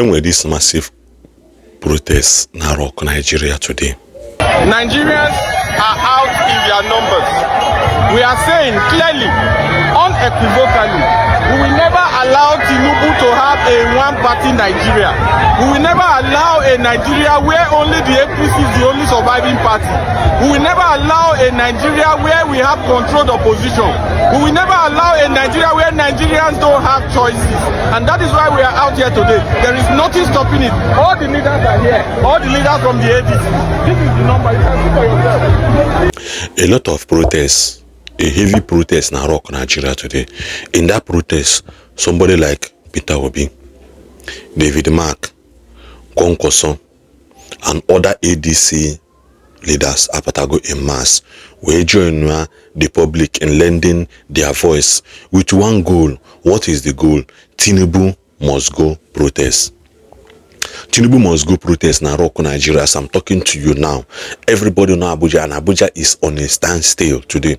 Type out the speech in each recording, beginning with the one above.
And this massive protest in Nigeria today. Nigerians are out in their numbers. We are saying clearly, unequivocally, we will never allow TINUBU to have a one-party Nigeria. We will never allow a Nigeria where only the APC is the only surviving party. We will never allow a Nigeria where we have controlled opposition. We will never allow a Nigeria where Nigerians don't have choices. And that is why we are out here today. There is nothing stopping it. All the leaders are here. All the leaders from the APC. This is the number. You can see for yourself. A lot of protests, a heavy protest in Nigeria today. In that protest, somebody like Peter Obi, David Mark, Kwankwoso, and other ADC leaders apatago in mass will join the public in lending their voice with one goal. What is the goal? TINUBU must go protest. TINUBU must go protest na Nigeria. As I'm talking to you now, everybody know Abuja, and Abuja is on a standstill today.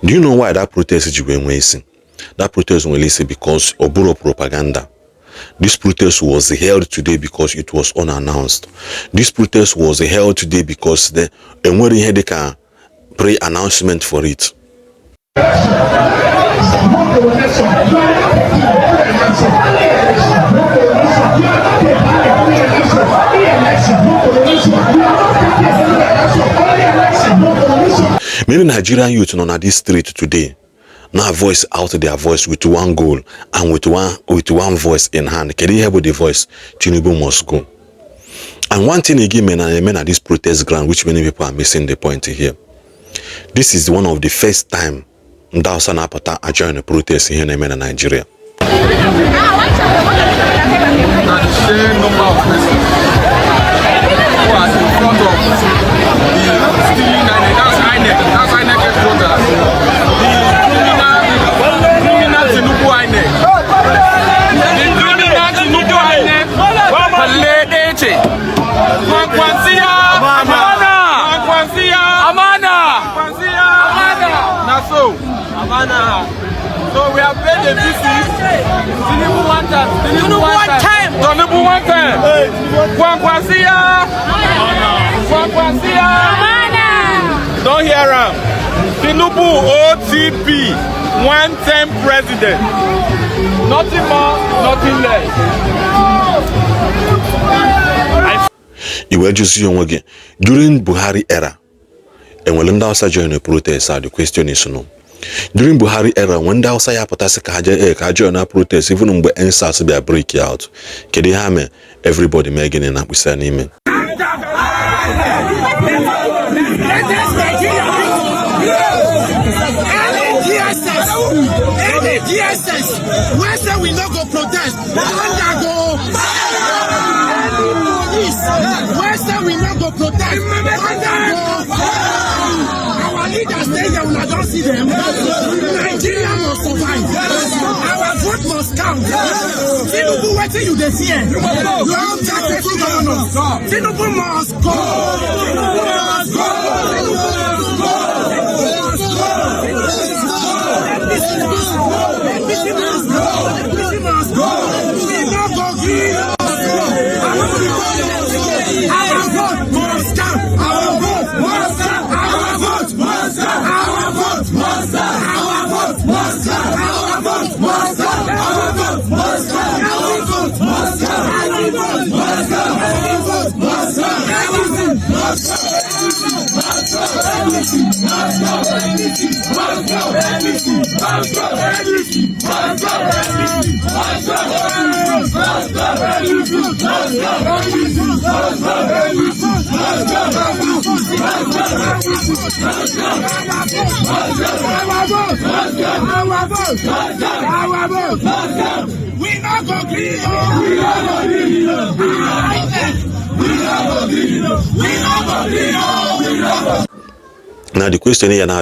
Do you know why that protest is wasting? That protest was wasting because of Oburo propaganda. This protest was held today because it was unannounced. This protest was held today because the Enwere had a pre-announcement for it. Many Nigerian youth on this street today now voice out their voice with one goal and with one voice in hand. Can you hear the voice? TINUBU must go. And one thing again, men at this protest ground, which many people are missing the point here. This is one of the first time Ndausa Napata are joining a protest here in Nigeria. So we have paid the visit. TINUBU one time. TINUBU one time. Kwankwoso. Don't hear him. TINUBU OTP. One-time president. Nothing more, nothing less. You were just young again. During Buhari era, and when Ndausa joined the protest, the question is no. During Buhari era, when Ndausa ya potasi kajo na protest, even when NSAS be a break out, kedi hame everybody making in up with an email. Where say we not go protest? Where say we not go protest? Our leaders stay there when I don't see them. Nigeria must survive. Our vote must count. TINUBU, what you they fear? Long successful governor. TINUBU must go. TINUBU must go. Our vote must Now the question here now,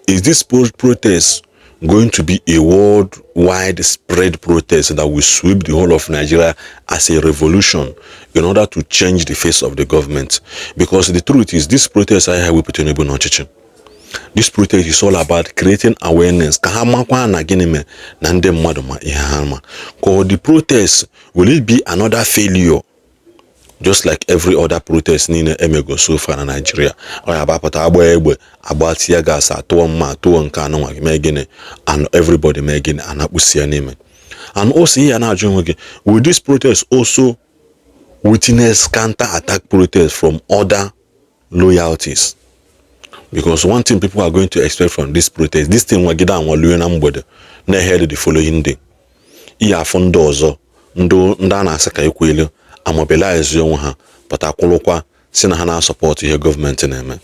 is this protest going to be a worldwide spread protest that will sweep the whole of Nigeria as a revolution in order to change the face of the government? Because the truth is, this protest I have with Peter Obi no chichen. This protest is all about creating awareness. The protest, will it be another failure? Just like every other protest Nina Emego so far in Nigeria. And everybody making and also here now, will this protest also witness counter-attack protest from other loyalties? Because one thing people are going to expect from this protest, this thing will get down while you and held the following day. Iya fondozo ndo ndana saka ekwelu a mobilize yo ha but akwolokwa si na ha na support ihe government na-eme.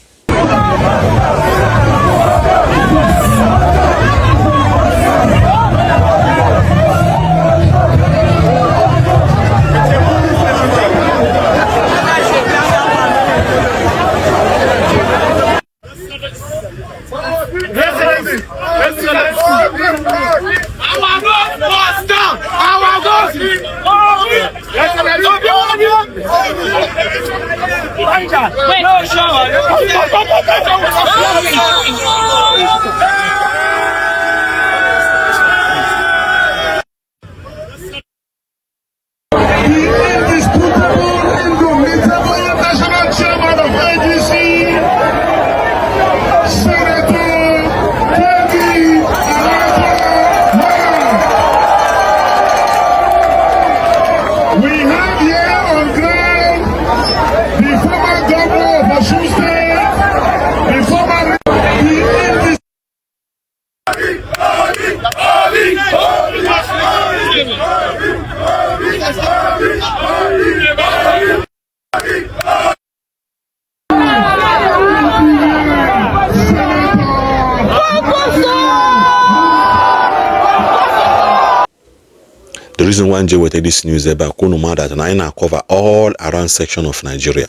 The reason why we take this news about Konuma that I cover all around section of Nigeria.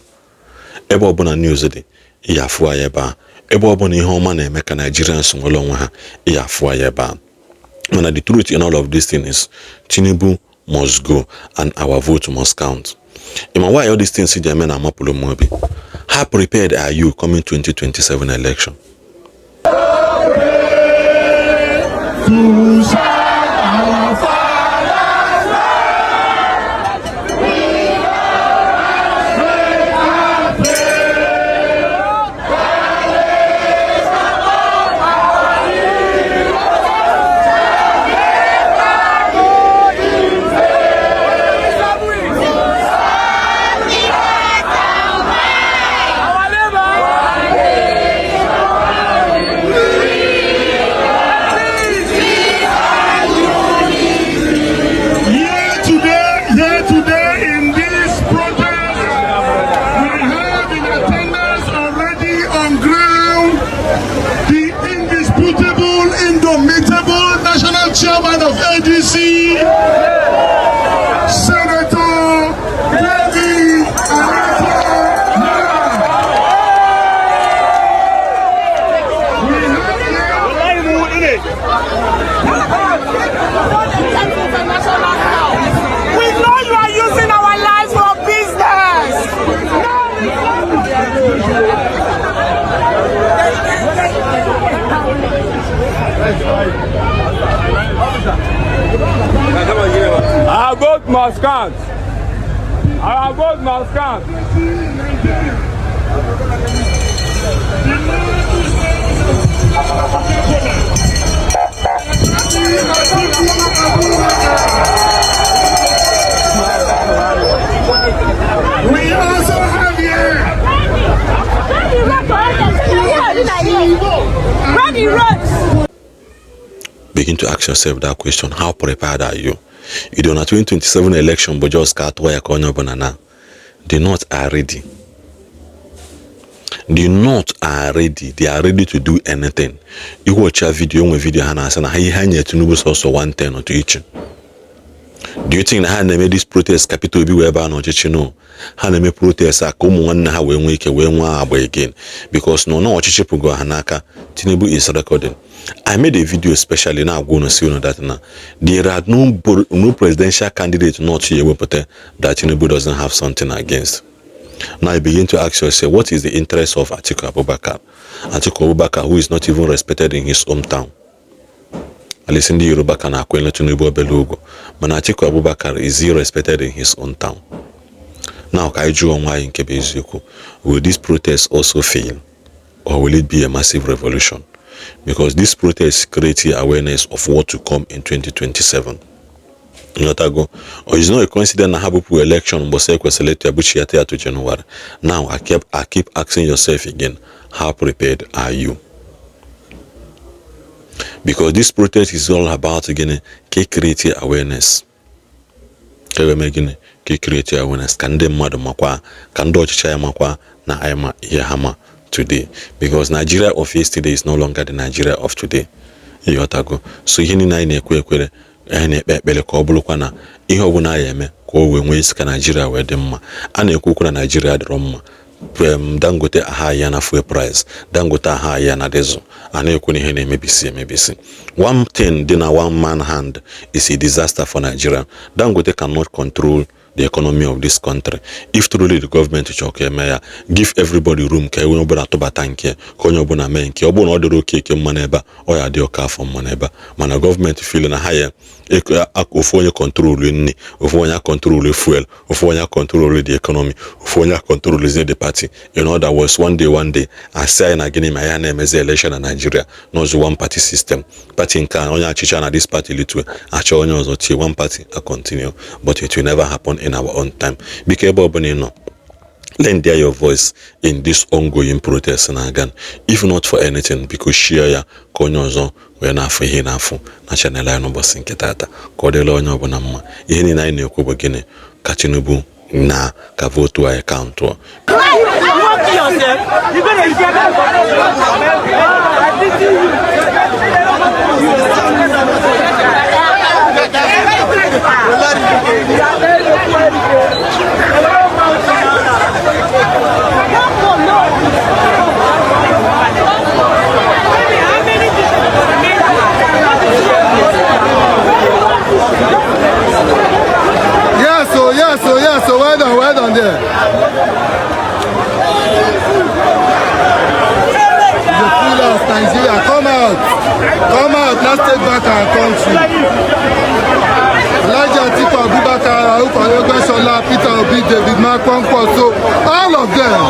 Ebo bona news de iyafu ayeba. Ebo bona ihe ọma na-eme ka Nigerians nwere onwe ha iyafu ayeba. And the truth in all of this thing is TINUBU must go and our vote must count. Why all these things in men are mapulo mobi? How prepared are you coming 2027 election? Chairman of ADC, Senator Rabiu We know you are using our lives for business. Our vote must count. Our vote must count. We also have here begin to ask yourself that question. How prepared are you? You do not 2027 election, but just cut where you're banana. The North are ready. The North are ready. They are ready to do anything. You watch a video, and I said, TINUBU also 110 or to each. Do you think that they made this protest capital be where no no? How they make protests are come one how we make a way again because no chichipu go hanaka TINUBU is recording. I made a video especially now going to see that now there are no presidential candidate not here that TINUBU doesn't have something against. Now you begin to ask yourself, what is the interest of Atiku Abubakar? Atiku Abubakar, who is not even respected in his hometown. Listen to Yoruba can acquaint TINUBU belugo. But Atiku Abubakar is irrespected in his own town. Now, will this protest also fail? Or will it be a massive revolution? Because this protest creates awareness of what to come in 2027. Or it's not a coincidence that Habupu election was selected to January. Now I keep asking yourself again, how prepared are you? Because this protest is all about again creating awareness. Create awareness. Can them mad makwa? Can do makwa na ayama yahama today? Because Nigeria of yesterday is no longer the Nigeria of today. So hini na ine bele ka obulukwa na ihe obuna ya eme ka o wee nwee isi ka Nigeria wee dị mma. A na-ekwu na Nigeria dịrọ mma. Dangote aha ya na fuel price, Dangote aha ya na diesel. A na-ekwu na ihe na-emebisi. One thing dị na one man hand is a disaster for Nigeria. Dangote cannot control the economy of this country. If truly the government give everybody room, ka onye ọbụla tụbata nke, ka onye ọbụla mee nke, ọ bụrụ na ọ dịrị oke eke mma n'ebe ọ ya dị ọka afọ mma n'ebe mana gọọmenti feel na ha ya ofu onye control nni, ofu onye control fuel, ofu onye control the economy, ofu onye control the party. In other words, one day I say na gini ma ya na-emezi election na Nigeria not one party system. Party nke onye achicha na this party litwe acha onye ọzọ tie one party a continue, but it will never happen in our own time. Because lend there your voice in this ongoing protest and again, if not for anything, because share ya konyozo we na afu hi na afu na channel ya no boss nketata kodelo onye obuna mma ihe ni na ine ekwu begini ka TINUBU na ka vote wa account o. Yes, so well done there. The full of Nigeria, come out, let's take back our country. Atiku Abubakar, Peter Obi, David Kwankwoso, all of them,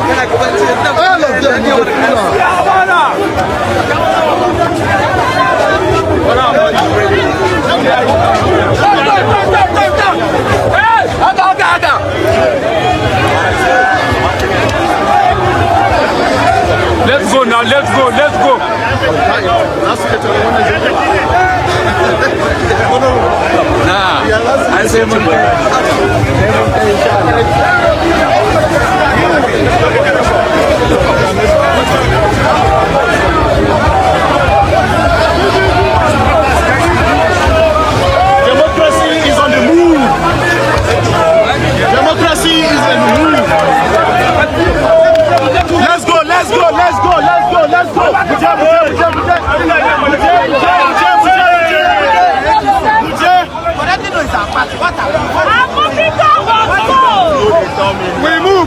Let's go now, let's go. Nah, I say democracy is on the move. Democracy is on the move. Let's go. We move.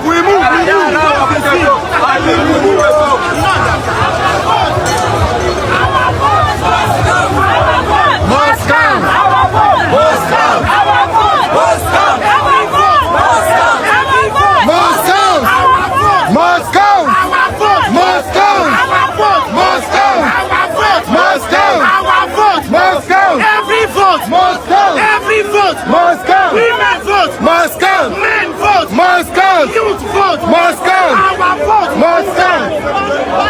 Youth vote! Must count! Our vote! Must count!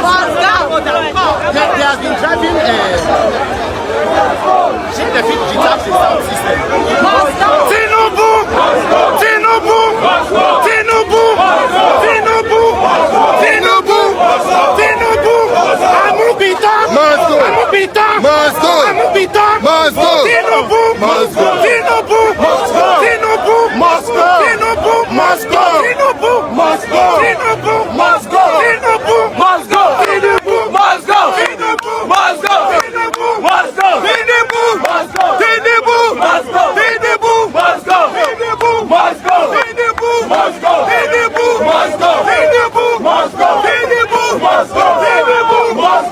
Must count! They have been driving Tinubu! Tinubu! Tinubu! Tinubu! Tinubu! Tinubu! Amubita! Amubita! Amubita! Tinubu! Tinubu! Tinubu! Tinubu! Tinubu! Tinubu! Tinubu! Must go! Tinubu! Must go! Tinubu! Must go! Tinubu! Must go! Tinubu! Must go! Tinubu! Must go! Tinubu! Must go! Tinubu! Must go! Tinubu! Must go! Tinubu! Must go! Tinubu! Must go! Tinubu! Must go! Tinubu! Must go! Tinubu! Must go! Tinubu! Must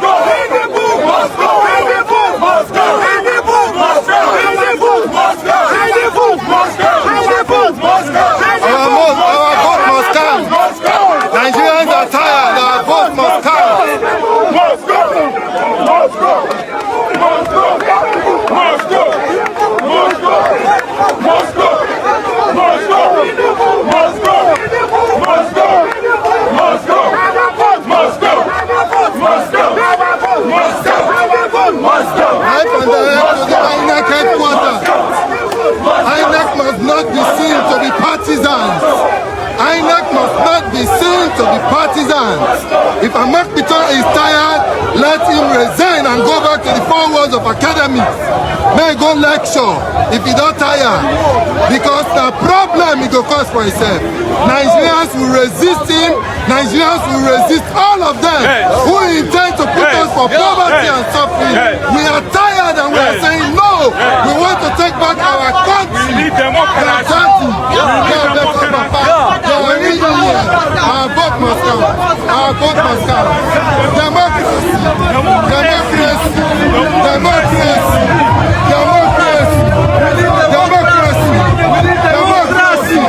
go! Tinubu! Must go! Tinubu! Must go! Tinubu! Must go! Tinubu! Must go! Our vote must count. Nigerians are tired. Our vote must count. Must go! Must go! Must go! Must go! Must go! Must go! Must go! Must go! Must go! Must go! Must go! Must go! Must go! Must go! Life and direct to the INEC headquarters. INEC must not be seen to be partisans. INEC must not be seen to be partisans. If Peter is tired, let him resign and go back to the four walls of academy. May go lecture if he don't tired. Because the problem he go cause for himself. Nigerians will resist him. Nigerians will resist all of them who intend to put us for poverty and suffering. We are tired and we are saying no. We want to take back our country. We need democracy. Our vote must count. Our vote must count. Democracy. Democracy. Democracy. Democracy. Democracy. Democracy.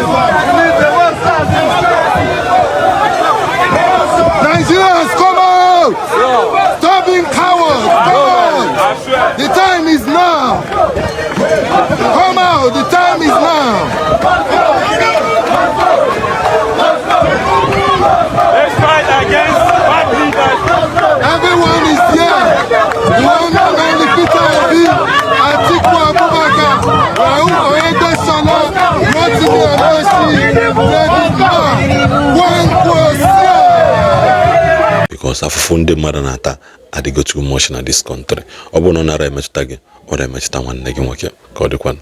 Nigerians, come out! Stop being cowards! Come out! The time is now! Come out! The time is now! Let's fight against bad leaders. Everyone is here. The one and only Peter Obi, Atiku Abubakar, Rabiu Kwankwoso. Because afụfụ ndị mmadụ na-ata adịgo too much na this country. Ọ bụrụ na ọ nara emetụta gị, ọ na-emetụta nwanne gị nwoke ka ọ dịkwanụ.